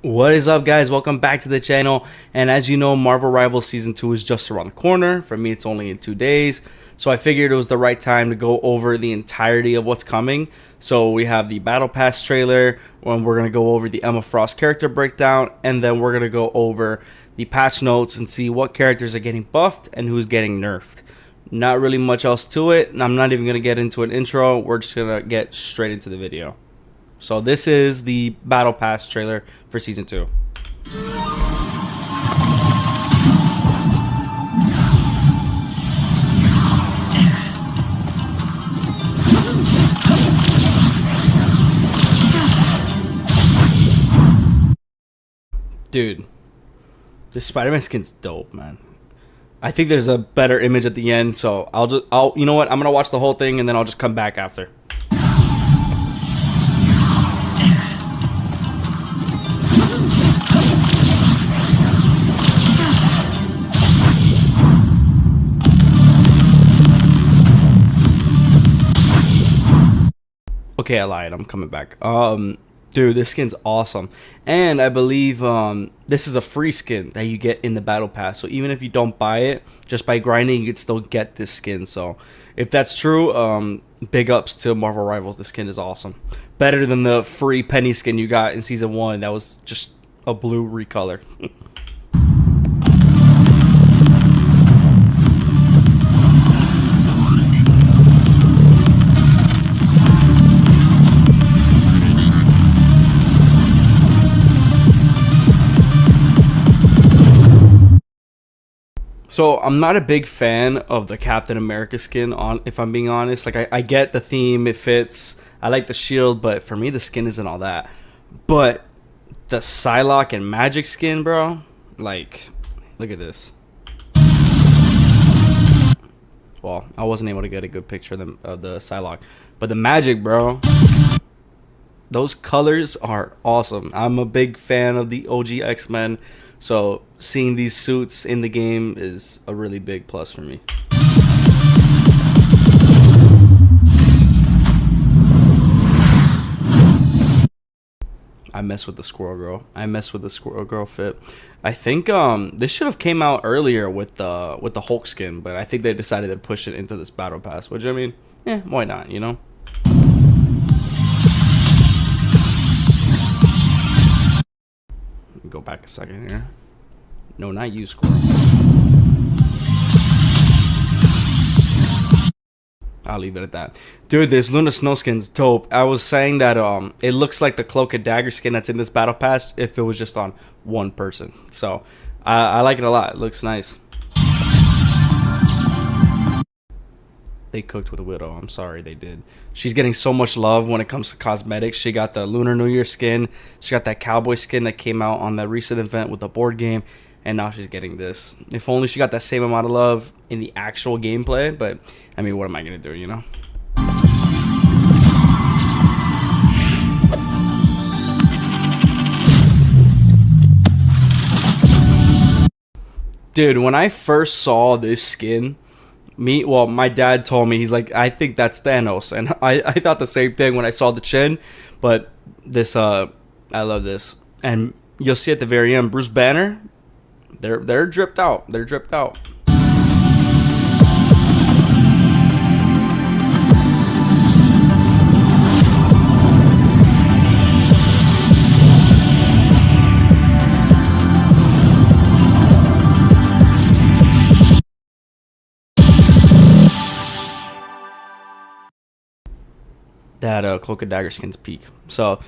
What is up, guys? Welcome back to the channel. And as you know, Marvel Rivals Season 2 is just around the corner. For me, it's only in 2 days. So I figured it was the right time to go over the entirety of what's coming. So we have the Battle Pass trailer, when we're going to go over the Emma Frost character breakdown, and then we're going to go over the patch notes and see what characters are getting buffed and who's getting nerfed. Not really much else to it, and I'm not even going to get into an intro. We're just going to get straight into the video. So this is the Battle Pass trailer for Season 2. Dude, this Spider-Man skin's dope, man. I think there's a better image at the end, so you know what? I'm gonna watch the whole thing and then I'll just come back after. Okay, I lied. I'm coming back. Dude, this skin's awesome. And I believe this is a free skin that you get in the Battle Pass. So even if you don't buy it, just by grinding, you can still get this skin. So if that's true, big ups to Marvel Rivals. This skin is awesome. Better than the free penny skin you got in Season 1. That was just a blue recolor. So I'm not a big fan of the Captain America skin, if I'm being honest. Like I get the theme, it fits. I like the shield, but for me the skin isn't all that. But the Psylocke and Magic skin, bro, like, look at this. Well, I wasn't able to get a good picture of the Psylocke, but the Magic, bro, those colors are awesome. I'm a big fan of the OG X-Men. So seeing these suits in the game is a really big plus for me. I mess with the Squirrel Girl. I mess with the Squirrel Girl fit. I think this should have came out earlier with the Hulk skin, but I think they decided to push it into this Battle Pass. Which, I mean, why not? You know. Go back a second here. No, not you, Squirrel. I'll leave it at that. Dude, this Luna Snow skin's dope. I was saying that it looks like the Cloak and Dagger skin that's in this Battle Pass if it was just on one person. So I like it a lot. It looks nice. They cooked with Widow. I'm sorry, they did. She's getting so much love when it comes to cosmetics. She got the Lunar New Year skin. She got that cowboy skin that came out on the recent event with the board game. And now she's getting this. If only she got that same amount of love in the actual gameplay. But, I mean, what am I going to do, you know? Dude, when I first saw this skin, my dad told me, he's like, I think that's Thanos. And I thought the same thing when I saw the chin. But this, I love this. And you'll see at the very end, Bruce Banner, they're dripped out. They're dripped out. That Cloak and Dagger skin's peak. So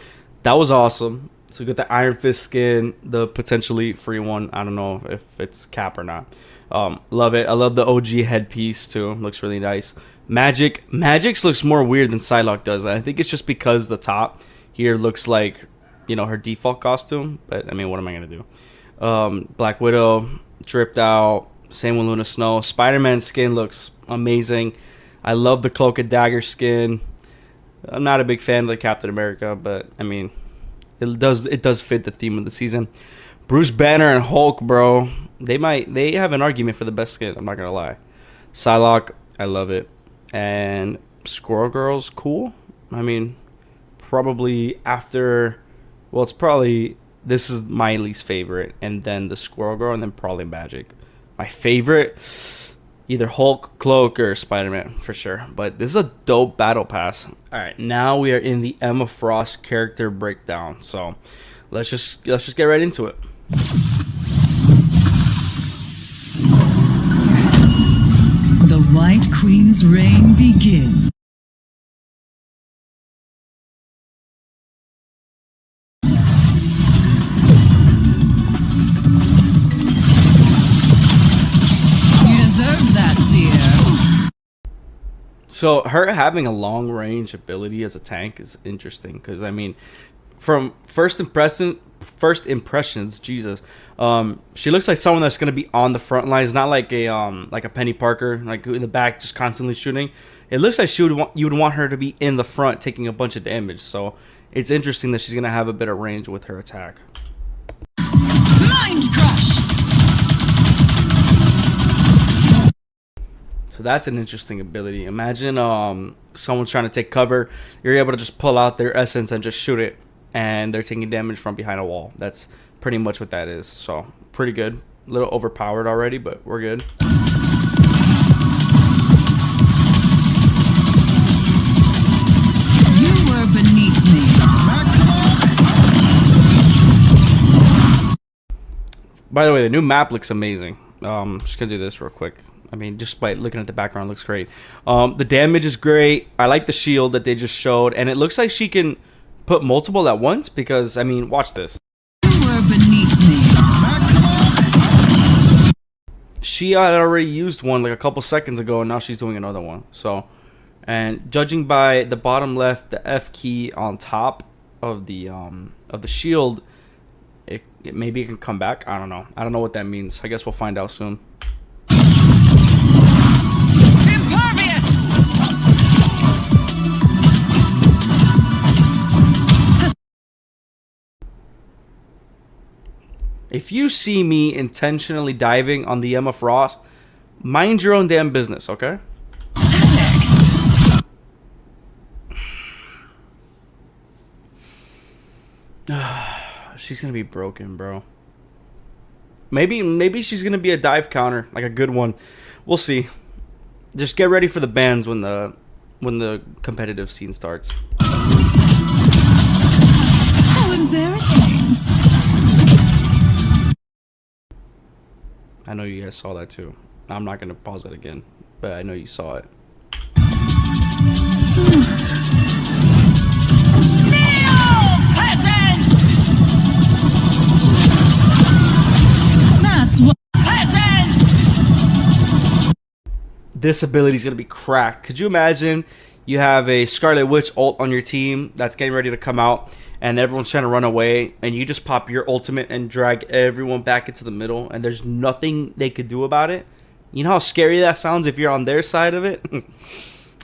that was awesome. So we got the Iron Fist skin, the potentially free one. I don't know if it's cap or not. Love it. I love the OG headpiece too. Looks really nice. Magic's looks more weird than Psylocke does. I think it's just because the top here looks like, you know, her default costume. But I mean, what am I gonna do? Black Widow dripped out. Same with Luna Snow. Spider-Man skin looks amazing. I love the Cloak and Dagger skin. I'm not a big fan of the Captain America, but I mean, it does fit the theme of the season. Bruce Banner and Hulk, bro, they have an argument for the best skin. I'm not gonna lie. Psylocke, I love it, and Squirrel Girl's cool. I mean, probably after, well, it's probably This is my least favorite, and then the Squirrel Girl, and then probably Magic. My favorite, either Hulk, Cloak, or Spider-Man for sure. But this is a dope battle pass. All right, now we are in the Emma Frost character breakdown. So let's just get right into it. The White Queen's reign begins. So her having a long range ability as a tank is interesting because I mean, from first impressions, Jesus, she looks like someone that's gonna be on the front lines, not like a Penny Parker, like in the back just constantly shooting. It looks like you would want her to be in the front taking a bunch of damage. So it's interesting that she's gonna have a bit of range with her attack. Mind crush. So that's an interesting ability. Imagine someone's trying to take cover. You're able to just pull out their essence and just shoot it, and they're taking damage from behind a wall. That's pretty much what that is. So pretty good. A little overpowered already, but we're good. You were beneath me. By the way, the new map looks amazing. Just gonna do this real quick. I mean, just by looking at the background, it looks great. The damage is great. I like the shield that they just showed, and it looks like she can put multiple at once. Because I mean, watch this. You were beneath me. She had already used one like a couple seconds ago, and now she's doing another one. So, and judging by the bottom left, the F key on top of the shield, maybe it can come back. I don't know. I don't know what that means. I guess we'll find out soon. If you see me intentionally diving on the Emma Frost, mind your own damn business, okay? She's gonna be broken, bro. Maybe she's gonna be a dive counter, like a good one. We'll see. Just get ready for the bans when the competitive scene starts. How embarrassing. I know you guys saw that too. I'm not gonna pause it again, but I know you saw it. That's what. This ability is gonna be cracked. Could you imagine you have a Scarlet Witch ult on your team that's getting ready to come out, and everyone's trying to run away, and you just pop your ultimate and drag everyone back into the middle, and there's nothing they could do about it? You know how scary that sounds if you're on their side of it?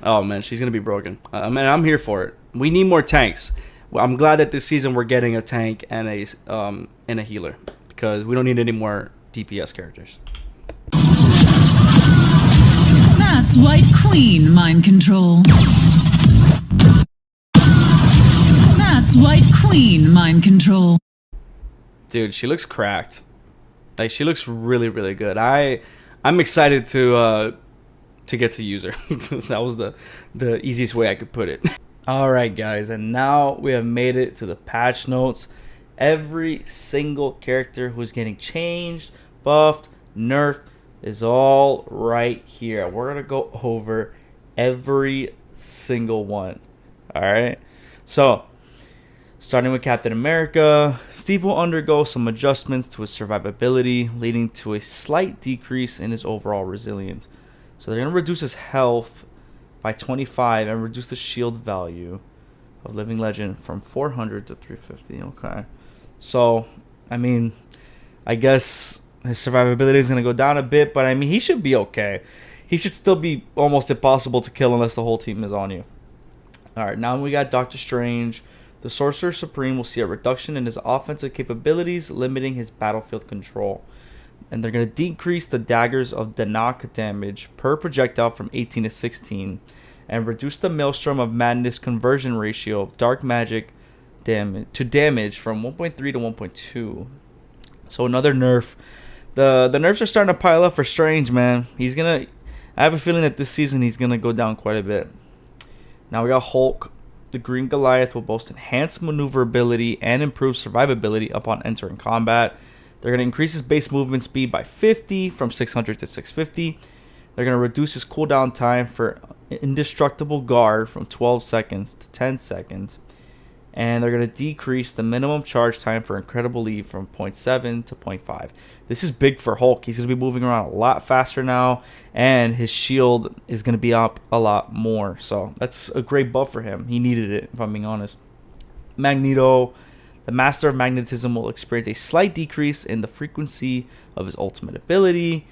Oh man, she's gonna be broken. Man, I'm here for it. We need more tanks. I'm glad that this season we're getting a tank and a healer, because we don't need any more DPS characters. That's White Queen mind control. That's White Queen mind control. Dude, she looks cracked. Like, she looks really, really good. I'm excited to get to use her. That was the easiest way I could put it. All right, guys, and now we have made it to the patch notes. Every single character who's getting changed, buffed, nerfed is all right here. We're gonna go over every single one. All right, so starting with Captain America, Steve will undergo some adjustments to his survivability, leading to a slight decrease in his overall resilience. So they're gonna reduce his health by 25 and reduce the shield value of Living Legend from 400 to 350. Okay, so I mean, I guess his survivability is going to go down a bit, but I mean, he should be okay. He should still be almost impossible to kill unless the whole team is on you. Alright, now we got Doctor Strange. The Sorcerer Supreme will see a reduction in his offensive capabilities, limiting his battlefield control. And they're going to decrease the daggers of Danak damage per projectile from 18 to 16, and reduce the Maelstrom of Madness conversion ratio of dark magic damage from 1.3 to 1.2. So another nerf. The nerfs are starting to pile up for Strange, man. I have a feeling that this season he's gonna go down quite a bit. Now we got Hulk. The Green Goliath will boast enhanced maneuverability and improved survivability upon entering combat. They're going to increase his base movement speed by 50 from 600 to 650. They're going to reduce his cooldown time for indestructible guard from 12 seconds to 10 seconds. And they're going to decrease the minimum charge time for Incredible Leap from 0.7 to 0.5. This is big for Hulk. He's going to be moving around a lot faster now, and his shield is going to be up a lot more. So that's a great buff for him. He needed it, if I'm being honest. Magneto, the Master of Magnetism, will experience a slight decrease in the frequency of his ultimate ability,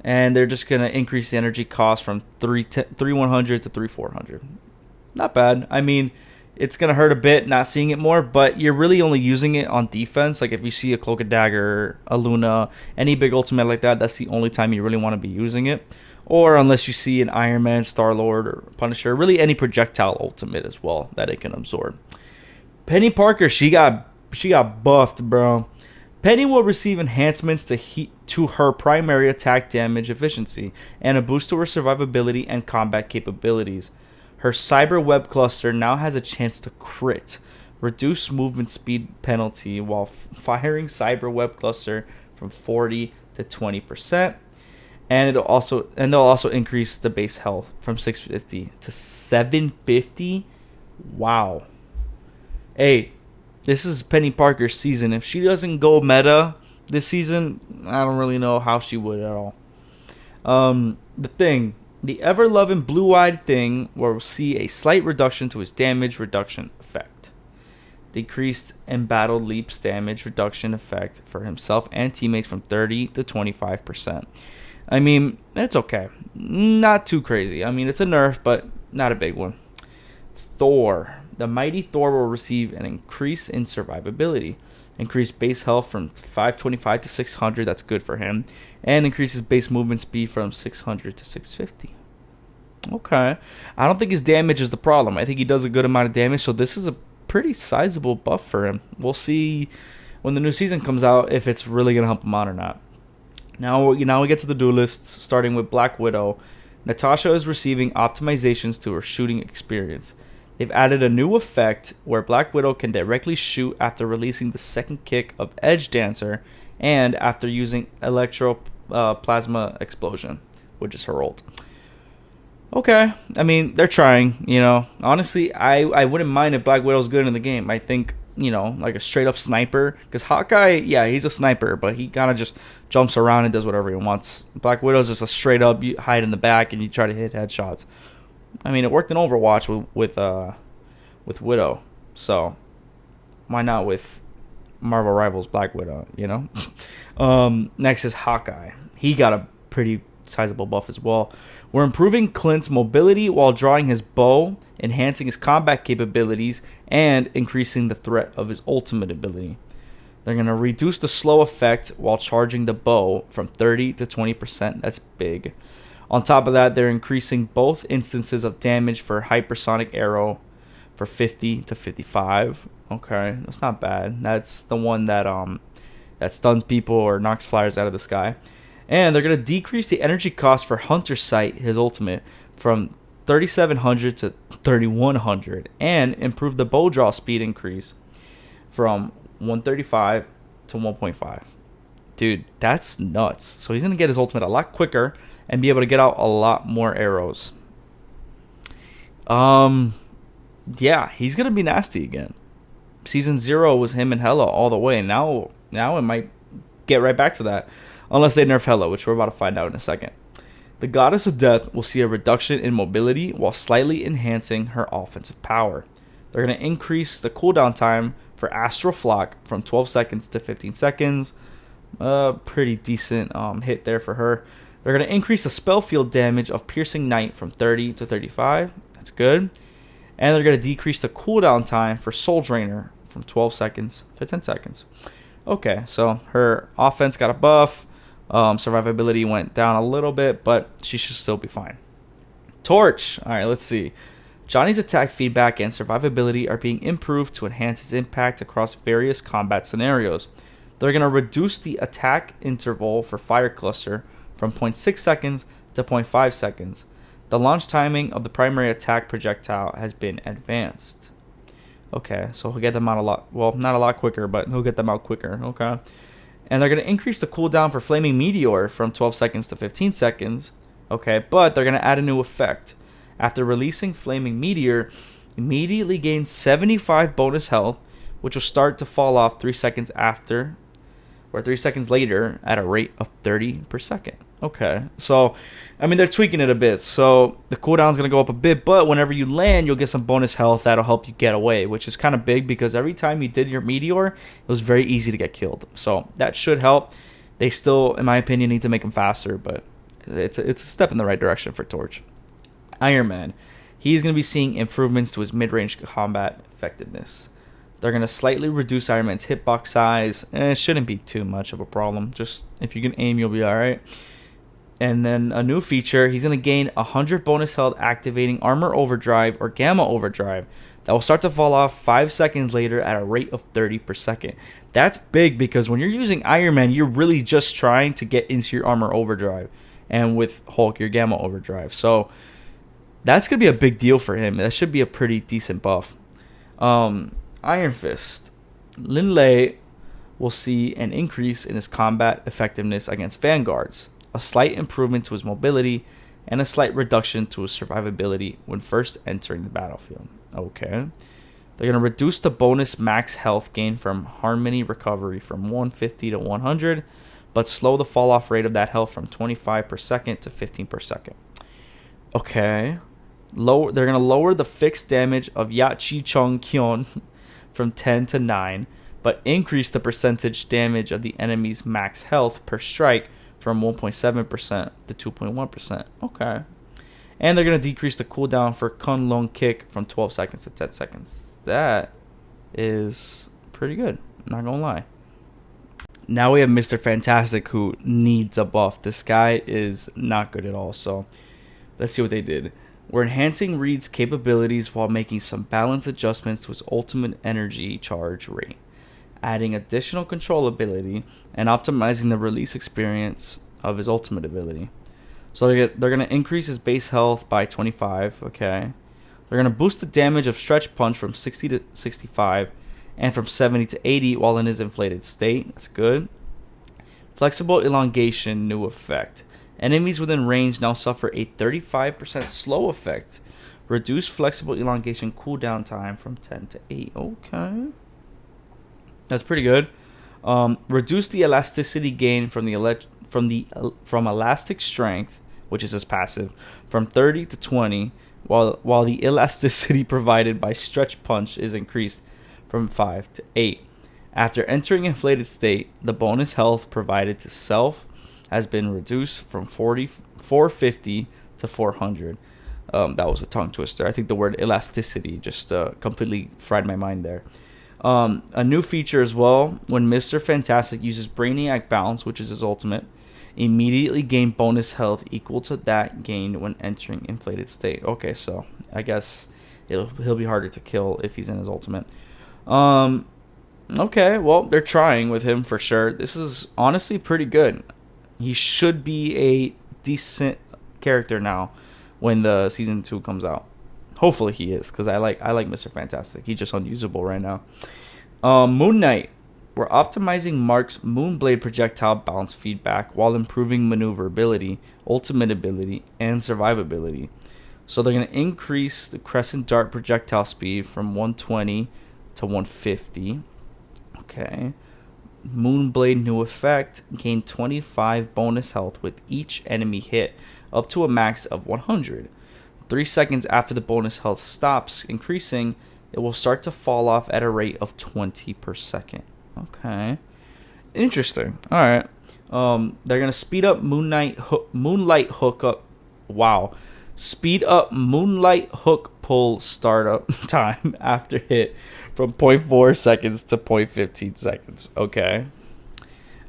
and they're just going to increase the energy cost from 3,100 to 3,400. Not bad. I mean, it's going to hurt a bit not seeing it more, but you're really only using it on defense. Like if you see a Cloak and Dagger, a Luna, any big ultimate like that, that's the only time you really want to be using it. Or unless you see an Iron Man, Star-Lord, or Punisher, really any projectile ultimate as well that it can absorb. Penny Parker, she got buffed, bro. Penny will receive enhancements to her primary attack damage efficiency and a boost to her survivability and combat capabilities. Her Cyber Web Cluster now has a chance to crit, reduce movement speed penalty while firing Cyber Web Cluster from 40 to 20%, and they'll also increase the base health from 650 to 750. Wow. Hey, this is Penny Parker's season. If she doesn't go meta this season, I don't really know how she would at all. The ever-loving blue-eyed thing will see a slight reduction to his damage reduction effect. Decreased embattled leaps damage reduction effect for himself and teammates from 30 to 25%. I mean, it's okay. Not too crazy. I mean, it's a nerf, but not a big one. Thor. The mighty Thor will receive an increase in survivability. Increased base health from 525 to 600. That's good for him. And increases base movement speed from 600 to 650. Okay. I don't think his damage is the problem. I think he does a good amount of damage, so this is a pretty sizable buff for him. We'll see when the new season comes out if it's really going to help him out or not. Now we get to the duelists, starting with Black Widow. Natasha is receiving optimizations to her shooting experience. They've added a new effect where Black Widow can directly shoot after releasing the second kick of Edge Dancer and after using Electro Plasma Explosion, which is her ult. Okay, I mean, they're trying, Honestly, I wouldn't mind if Black Widow's good in the game. I think, like a straight-up sniper. Because Hawkeye, yeah, he's a sniper, but he kind of just jumps around and does whatever he wants. Black Widow's just a straight-up, you hide in the back and you try to hit headshots. I mean, it worked in Overwatch with Widow, so why not with Marvel Rivals Black Widow, Next is Hawkeye. He got a pretty sizable buff as well. We're improving Clint's mobility while drawing his bow, enhancing his combat capabilities, and increasing the threat of his ultimate ability. They're going to reduce the slow effect while charging the bow from 30 to 20%. That's big. On top of that, they're increasing both instances of damage for Hypersonic Arrow for 50 to 55. Okay, that's not bad. That's the one that stuns people or knocks flyers out of the sky. And they're going to decrease the energy cost for Hunter Sight, his ultimate, from 3,700 to 3,100, and improve the bow draw speed increase from 135 to 1.5. Dude, that's nuts. So he's going to get his ultimate a lot quicker and be able to get out a lot more arrows. Yeah, he's going to be nasty again. Season 0 was him and Hela all the way. Now it might get right back to that. Unless they nerf Hela, which we're about to find out in a second. The Goddess of Death will see a reduction in mobility while slightly enhancing her offensive power. They're going to increase the cooldown time for Astral Flock from 12 seconds to 15 seconds. Pretty decent hit there for her. They're going to increase the spell field damage of Piercing Knight from 30 to 35. That's good. And they're going to decrease the cooldown time for Soul Drainer from 12 seconds to 10 seconds. Okay, so her offense got a buff. Survivability went down a little bit, but she should still be fine. Torch. All right, let's see. Johnny's attack feedback and survivability are being improved to enhance his impact across various combat scenarios. They're going to reduce the attack interval for Fire Cluster from 0.6 seconds to 0.5 seconds. The launch timing of the primary attack projectile has been advanced. Okay, so he'll get them out a lot, well, not a lot quicker, but he'll get them out quicker, okay? And they're going to increase the cooldown for Flaming Meteor from 12 seconds to 15 seconds, okay? But they're going to add a new effect. After releasing Flaming Meteor, immediately gain 75 bonus health, which will start to fall off 3 seconds after, or 3 seconds later, at a rate of 30 per second. Okay, so, I mean, they're tweaking it a bit. So, the cooldown's going to go up a bit, but whenever you land, you'll get some bonus health that'll help you get away, which is kind of big because every time you did your Meteor, it was very easy to get killed. So, that should help. They still, in my opinion, need to make them faster, but it's a step in the right direction for Torch. Iron Man, he's going to be seeing improvements to his mid-range combat effectiveness. They're going to slightly reduce Iron Man's hitbox size. It shouldn't be too much of a problem. Just if you can aim, you'll be alright. And then a new feature, he's going to gain 100 bonus health activating Armor Overdrive or Gamma Overdrive. That will start to fall off 5 seconds later at a rate of 30 per second. That's big because when you're using Iron Man, you're really just trying to get into your Armor Overdrive. And with Hulk, your Gamma Overdrive. So that's going to be a big deal for him. That should be a pretty decent buff. Iron Fist. Lin Lei will see an increase in his combat effectiveness against Vanguards, a slight improvement to his mobility, and a slight reduction to his survivability when first entering the battlefield. Okay. They're going to reduce the bonus max health gain from Harmony Recovery from 150 to 100, but slow the fall-off rate of that health from 25 per second to 15 per second. Okay. They're going to lower the fixed damage of Yachi Chung Kyon from 10 to 9, but increase the percentage damage of the enemy's max health per strike from 1.7% to 2.1%. Okay. And they're going to decrease the cooldown for Kun Lung Kick from 12 seconds to 10 seconds. That is pretty good. Not going to lie. Now we have Mr. Fantastic, who needs a buff. This guy is not good at all. So let's see what they did. We're enhancing Reed's capabilities while making some balance adjustments to his ultimate energy charge rate, adding additional control ability, and optimizing the release experience of his ultimate ability. So they're going to increase his base health by 25, okay? They're going to boost the damage of Stretch Punch from 60 to 65 and from 70 to 80 while in his inflated state. That's good. Flexible Elongation, new effect. Enemies within range now suffer a 35% slow effect. Reduce Flexible Elongation cooldown time from 10 to 8. Okay. That's pretty good. Reduce the elasticity gain from elastic strength, which is his passive, from 30 to 20, while the elasticity provided by Stretch Punch is increased from 5 to 8. After entering inflated state, the bonus health provided to self has been reduced from 450 to 400. That was a tongue twister. I think the word elasticity just completely fried my mind there. A new feature as well, when Mr. Fantastic uses Brainiac Bounce, which is his ultimate, immediately gain bonus health equal to that gained when entering inflated state. Okay, so I guess he'll be harder to kill if he's in his ultimate. Okay, well, they're trying with him for sure. This is honestly pretty good. He should be a decent character now when the season 2 comes out. Hopefully he is, because I like Mr. Fantastic. He's just unusable right now. Moon Knight. We're optimizing Mark's Moonblade projectile bounce feedback while improving maneuverability, ultimate ability, and survivability. So they're going to increase the Crescent Dart projectile speed from 120 to 150. Okay. Moonblade new effect. Gain 25 bonus health with each enemy hit, up to a max of 100. 3 seconds after the bonus health stops increasing, it will start to fall off at a rate of 20 per second. Okay. Interesting. Alright. They're going to speed up Moonlight Hook up. Wow. Speed up Moonlight Hook pull startup time after hit from 0.4 seconds to 0.15 seconds. Okay.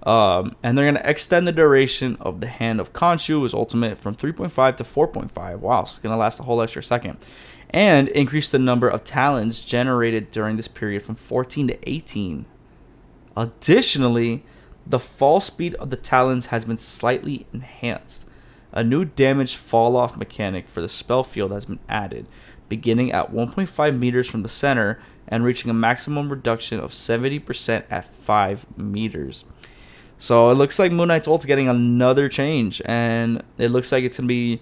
And they're going to extend the duration of the Hand of Khonshu, his ultimate, from 3.5 to 4.5. Wow, it's going to last a whole extra second. and increase the number of talons generated during this period from 14 to 18. Additionally, the fall speed of the talons has been slightly enhanced. A new damage fall-off mechanic for the spell field has been added, beginning at 1.5 meters from the center and reaching a maximum reduction of 70% at 5 meters. So it looks like Moon Knight's ult's getting another change, and it looks like it's going to be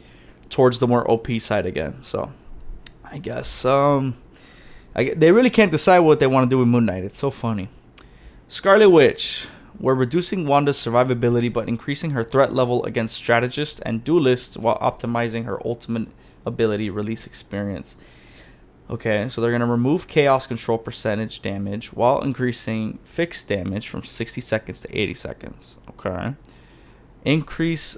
towards the more OP side again. So I guess they really can't decide what they want to do with Moon Knight. It's so funny. Scarlet Witch. We're reducing Wanda's survivability but increasing her threat level against Strategists and Duelists while optimizing her ultimate ability release experience. Okay, so they're going to remove Chaos Control percentage damage while increasing fixed damage from 60 seconds to 80 seconds. Okay. Increase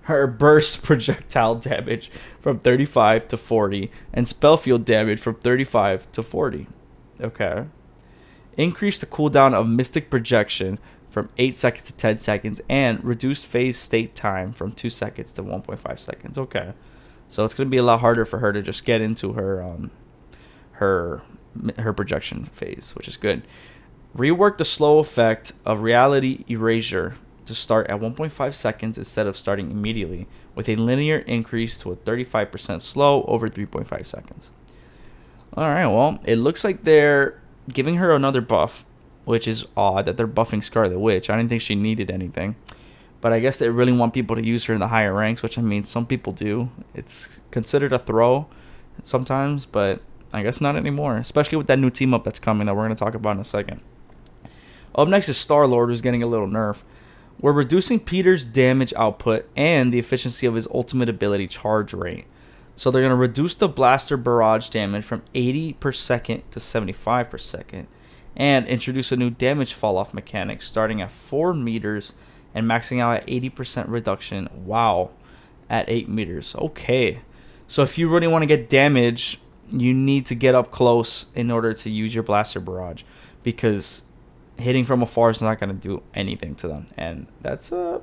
her burst projectile damage from 35 to 40 and spell field damage from 35 to 40. Okay. Increase the cooldown of Mystic Projection from 8 seconds to 10 seconds and reduce phase state time from 2 seconds to 1.5 seconds. Okay. So it's going to be a lot harder for her to just get into her projection phase, which is good. Rework the slow effect of Reality Erasure to start at 1.5 seconds instead of starting immediately, with a linear increase to a 35% slow over 3.5 seconds. Alright, well, it looks like they're giving her another buff, which is odd that they're buffing Scarlet Witch. I didn't think she needed anything. But I guess they really want people to use her in the higher ranks, which I mean, some people do. It's considered a throw sometimes, but I guess not anymore, especially with that new team up that's coming that we're going to talk about in a second. Up next is Star-Lord, who's getting a little nerf. We're reducing Peter's damage output and the efficiency of his ultimate ability charge rate. So they're going to reduce the blaster barrage damage from 80 per second to 75 per second. And introduce a new damage fall-off mechanic starting at 4 meters and maxing out at 80% reduction. Wow. At 8 meters. Okay. So if you really want to get damage, you need to get up close in order to use your blaster barrage. Because hitting from afar is not going to do anything to them. And that's a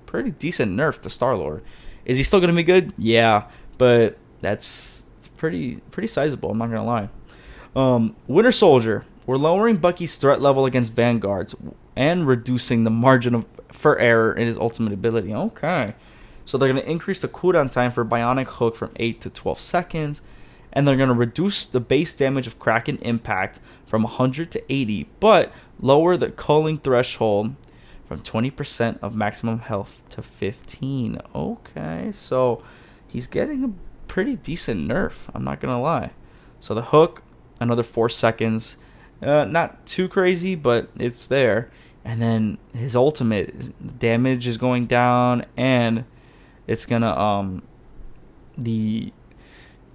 pretty decent nerf to Star-Lord. Is he still going to be good? Yeah. But it's pretty sizable, I'm not going to lie. Winter Soldier. We're lowering Bucky's threat level against Vanguards and reducing the margin for error in his ultimate ability. Okay. So they're going to increase the cooldown time for Bionic Hook from 8 to 12 seconds. And they're going to reduce the base damage of Kraken Impact from 100 to 80, but lower the culling threshold from 20% of maximum health to 15. Okay, so he's getting a pretty decent nerf, I'm not going to lie. So the hook, another 4 seconds. Not too crazy, but it's there. And then his ultimate damage is going down, and it's going to...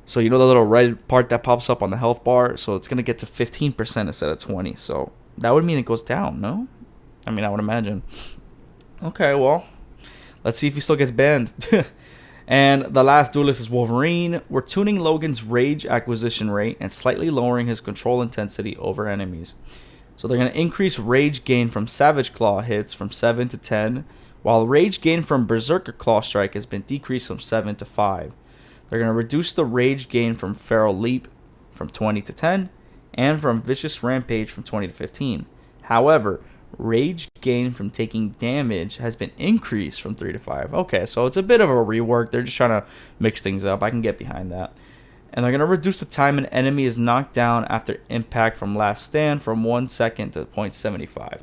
So you know the little red part that pops up on the health bar? So it's going to get to 15% instead of 20. So that would mean it goes down, no? I mean, I would imagine. Okay, well, let's see if he still gets banned. And the last duelist is Wolverine. We're tuning Logan's rage acquisition rate and slightly lowering his control intensity over enemies. So they're going to increase rage gain from Savage Claw hits from 7 to 10, while rage gain from Berserker Claw Strike has been decreased from 7 to 5. They're going to reduce the rage gain from Feral Leap from 20 to 10, and from Vicious Rampage from 20 to 15. However, rage gain from taking damage has been increased from 3 to 5. Okay, so it's a bit of a rework. They're just trying to mix things up. I can get behind that. And they're going to reduce the time an enemy is knocked down after impact from Last Stand from 1 second to 0.75.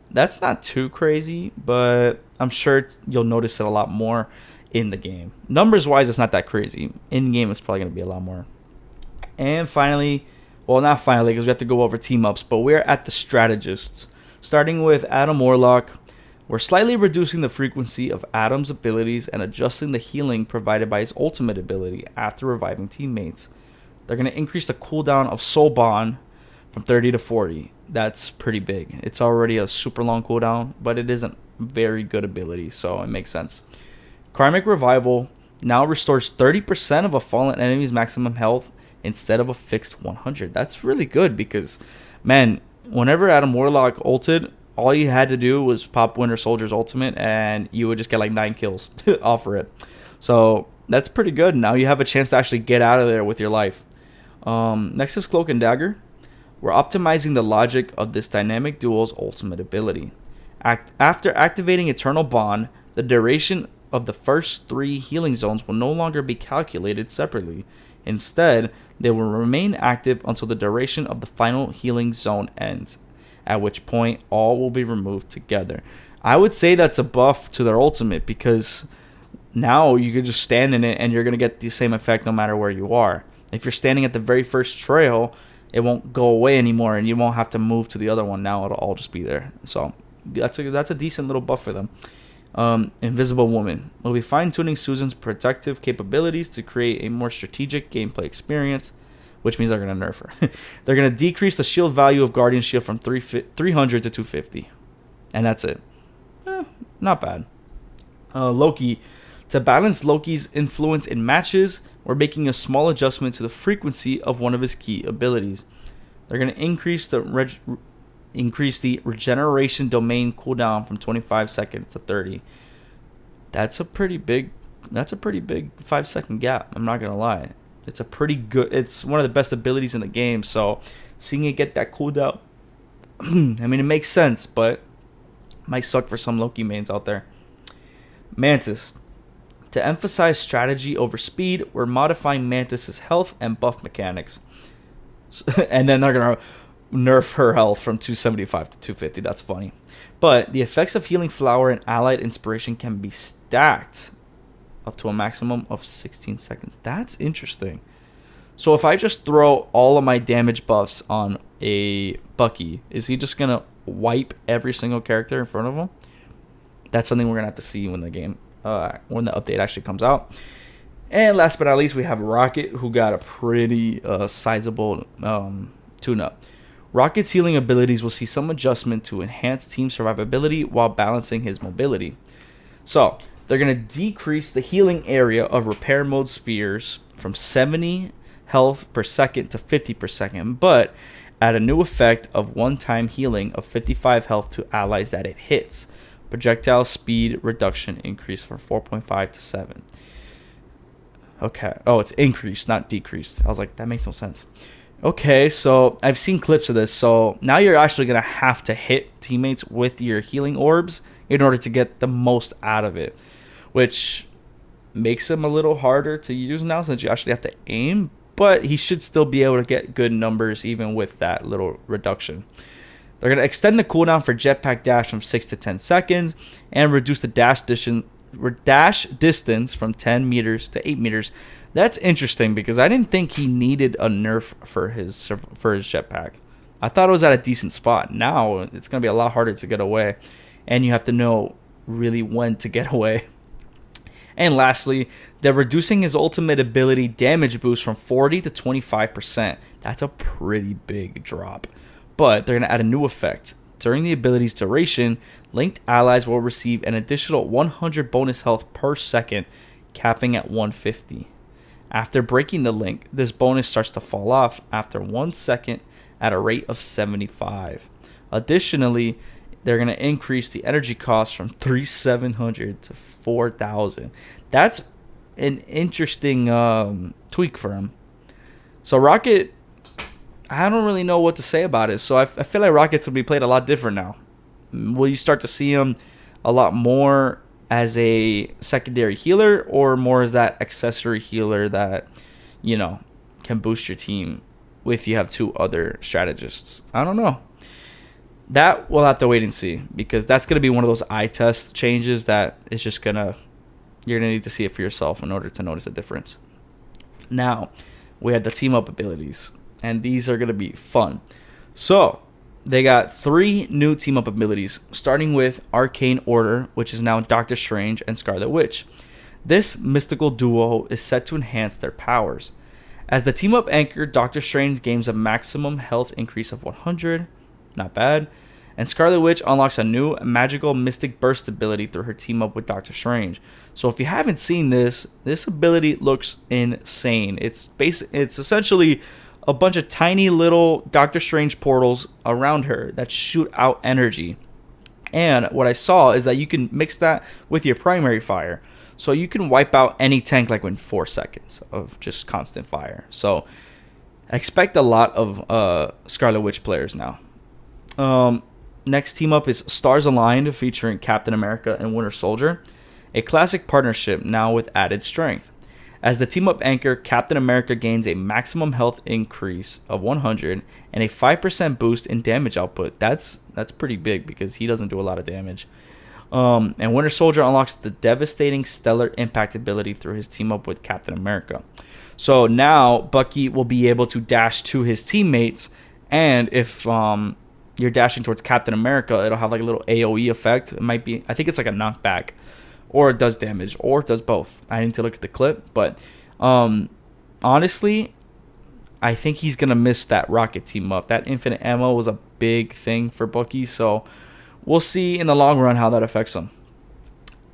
That's not too crazy, but I'm sure you'll notice it a lot more in the game. Numbers-wise, it's not that crazy. In-game, it's probably going to be a lot more. And finally, well, not finally, because we have to go over team-ups, but we're at the Strategists. Starting with Adam Warlock, we're slightly reducing the frequency of Adam's abilities and adjusting the healing provided by his ultimate ability after reviving teammates. They're going to increase the cooldown of Soul Bond from 30 to 40. That's pretty big. It's already a super long cooldown, but it isn't very good ability, so it makes sense. Karmic Revival now restores 30% of a fallen enemy's maximum health instead of a fixed 100. That's really good because, man, whenever Adam Warlock ulted, all you had to do was pop Winter Soldier's ultimate and you would just get like 9 kills off of it. So that's pretty good. Now you have a chance to actually get out of there with your life. Next is Cloak and Dagger. We're optimizing the logic of this dynamic duel's ultimate ability. After activating Eternal Bond, the duration of the first 3 healing zones will no longer be calculated separately. Instead, they will remain active until the duration of the final healing zone ends, at which point all will be removed together. I would say that's a buff to their ultimate, because now you can just stand in it and you're going to get the same effect no matter where you are. If you're standing at the very first trail, it won't go away anymore and you won't have to move to the other one. Now it'll all just be there. So that's a decent little buff for them. Invisible Woman. We'll be fine-tuning Susan's protective capabilities to create a more strategic gameplay experience, which means they're going to nerf her. They're going to decrease the shield value of Guardian Shield from 300 to 250. And that's it. Not bad. Loki. To balance Loki's influence in matches, we're making a small adjustment to the frequency of one of his key abilities. They're going to increase the regeneration domain cooldown from 25 seconds to 30. That's a pretty big 5-second gap. I'm not going to lie. It's one of the best abilities in the game. So seeing it get that cooldown, I mean, it makes sense, but might suck for some Loki mains out there. Mantis. To emphasize strategy over speed, we're modifying Mantis's health and buff mechanics. And then they're going to nerf her health from 275 to 250. That's funny. But the effects of Healing Flower and Allied Inspiration can be stacked up to a maximum of 16 seconds. That's interesting. So if I just throw all of my damage buffs on a Bucky, is he just going to wipe every single character in front of him? That's something we're going to have to see when the update actually comes out. And last but not least, we have Rocket, who got a pretty sizable tune-up. Rocket's healing abilities will see some adjustment to enhance team survivability while balancing his mobility. So they're going to decrease the healing area of repair mode spears from 70 health per second to 50 per second, but add a new effect of one-time healing of 55 health to allies that it hits. Projectile speed reduction increased from 4.5 to 7. Okay. Oh, it's increased, not decreased. I was like, that makes no sense. Okay, so I've seen clips of this. So now you're actually going to have to hit teammates with your healing orbs in order to get the most out of it, which makes him a little harder to use now since you actually have to aim, but he should still be able to get good numbers even with that little reduction. They're going to extend the cooldown for Jetpack Dash from 6 to 10 seconds and reduce the dash distance from 10 meters to 8 meters. That's interesting because I didn't think he needed a nerf for his jetpack. I thought it was at a decent spot. Now it's going to be a lot harder to get away, and you have to know really when to get away. And lastly, they're reducing his ultimate ability damage boost from 40 to 25%. That's a pretty big drop. But they're going to add a new effect. During the ability's duration, linked allies will receive an additional 100 bonus health per second, capping at 150. After breaking the link, this bonus starts to fall off after 1 second at a rate of 75. Additionally, they're going to increase the energy cost from 3,700 to 4,000. That's an interesting tweak for him. So Rocket, I don't really know what to say about it. So I feel like Rockets will be played a lot different now. Will you start to see him a lot more as a secondary healer or more as that accessory healer that, can boost your team if you have 2 other strategists? I don't know. That we'll have to wait and see, because that's going to be one of those eye test changes that is just you're going to need to see it for yourself in order to notice a difference. Now, we had the team up abilities, and these are going to be fun. So, they got 3 new team up abilities, starting with Arcane Order, which is now Doctor Strange and Scarlet Witch. This mystical duo is set to enhance their powers. As the team up anchor, Doctor Strange gains a maximum health increase of 100, not bad, and Scarlet Witch unlocks a new magical mystic burst ability through her team up with Doctor Strange. So if you haven't seen this ability looks insane. It's essentially a bunch of tiny little Doctor Strange portals around her that shoot out energy. And what I saw is that you can mix that with your primary fire. So you can wipe out any tank like in 4 seconds of just constant fire. So expect a lot of Scarlet Witch players now. Next team up is Stars Aligned, featuring Captain America and Winter Soldier. A classic partnership now with added strength. As the team up anchor, Captain America gains a maximum health increase of 100 and a 5% boost in damage output. That's pretty big because he doesn't do a lot of damage. And Winter Soldier unlocks the devastating stellar impact ability through his team up with Captain America. So now Bucky will be able to dash to his teammates, and if you're dashing towards Captain America, it'll have like a little AoE effect. It might be, I think it's like a knockback, or it does damage, or it does both. I need to look at the clip, but honestly, I think he's gonna miss that Rocket team up. That infinite ammo was a big thing for Bucky, so we'll see in the long run how that affects him.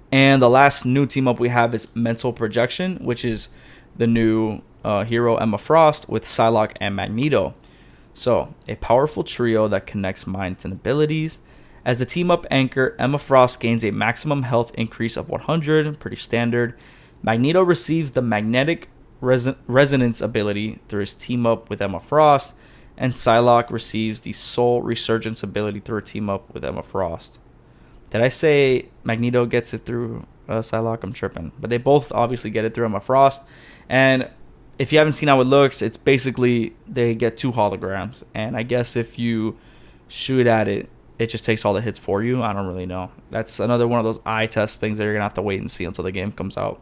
And the last new team up we have is Mental Projection, which is the new hero Emma Frost with Psylocke and Magneto. So, a powerful trio that connects minds and abilities. As the team up anchor, Emma Frost gains a maximum health increase of 100, pretty standard. Magneto receives the magnetic resonance ability through his team up with Emma Frost, and Psylocke receives the soul resurgence ability through her team up with Emma Frost. Did I say Magneto gets it through Psylocke? I'm tripping. But they both obviously get it through Emma Frost. And if you haven't seen how it looks, it's basically they get 2 holograms. And I guess if you shoot at it, it just takes all the hits for you. I don't really know. That's another one of those eye test things that you're going to have to wait and see until the game comes out.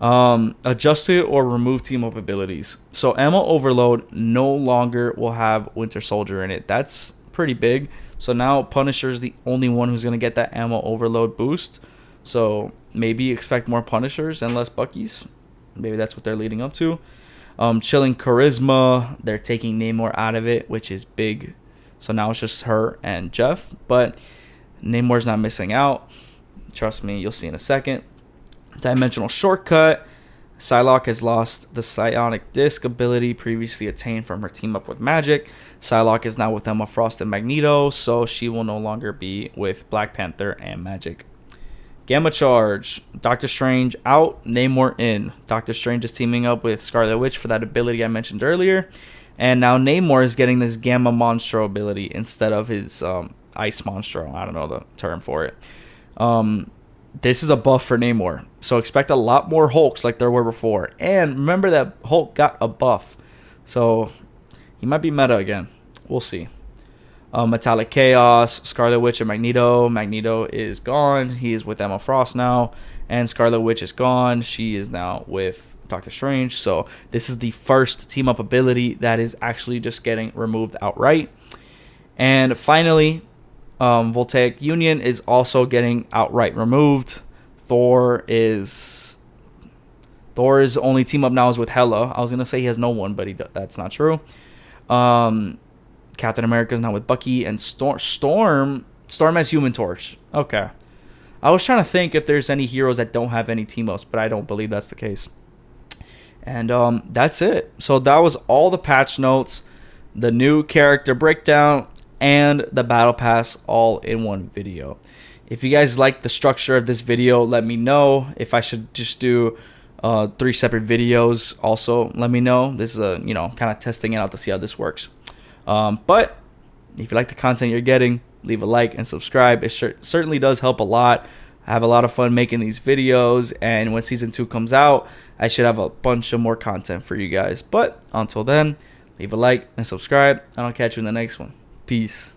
Adjusted or remove team up abilities. So Ammo Overload no longer will have Winter Soldier in it. That's pretty big. So now Punisher is the only one who's going to get that Ammo Overload boost. So maybe expect more Punishers and less Buckies. Maybe that's what they're leading up to. Chilling Charisma. They're taking Namor out of it, which is big. So now it's just her and Jeff. But Namor's not missing out. Trust me, you'll see in a second. Dimensional Shortcut. Psylocke has lost the Psionic Disc ability previously attained from her team up with Magic. Psylocke is now with Emma Frost and Magneto, so she will no longer be with Black Panther and Magic. Gamma Charge. Doctor Strange out, Namor in. Doctor Strange is teaming up with Scarlet Witch for that ability I mentioned earlier. And now Namor is getting this Gamma Monstro ability instead of his Ice Monstro. I don't know the term for it. This is a buff for Namor. So expect a lot more Hulks like there were before. And remember that Hulk got a buff. So he might be meta again. We'll see. Metallic Chaos, Scarlet Witch, and Magneto. Magneto is gone. He is with Emma Frost now. And Scarlet Witch is gone. She is now with Doctor Strange. So this is the first team up ability that is actually just getting removed outright. And finally, Voltaic Union is also getting outright removed. Thor's only team up now is with Hela. I was gonna say he has no one, but that's not true. Captain America is now with Bucky, and Storm has Human Torch. Okay, I was trying to think if there's any heroes that don't have any team ups, but I don't believe that's the case. And that's it. So that was all the patch notes, the new character breakdown, and the battle pass all in one video. If you guys like the structure of this video, let me know. If I should just do 3 separate videos, also let me know. This is kind of testing it out to see how this works. But if you like the content you're getting, leave a like and subscribe. It certainly does help a lot. I have a lot of fun making these videos, and when season 2 comes out, I should have a bunch of more content for you guys. But until then, leave a like and subscribe, and I'll catch you in the next one. Peace.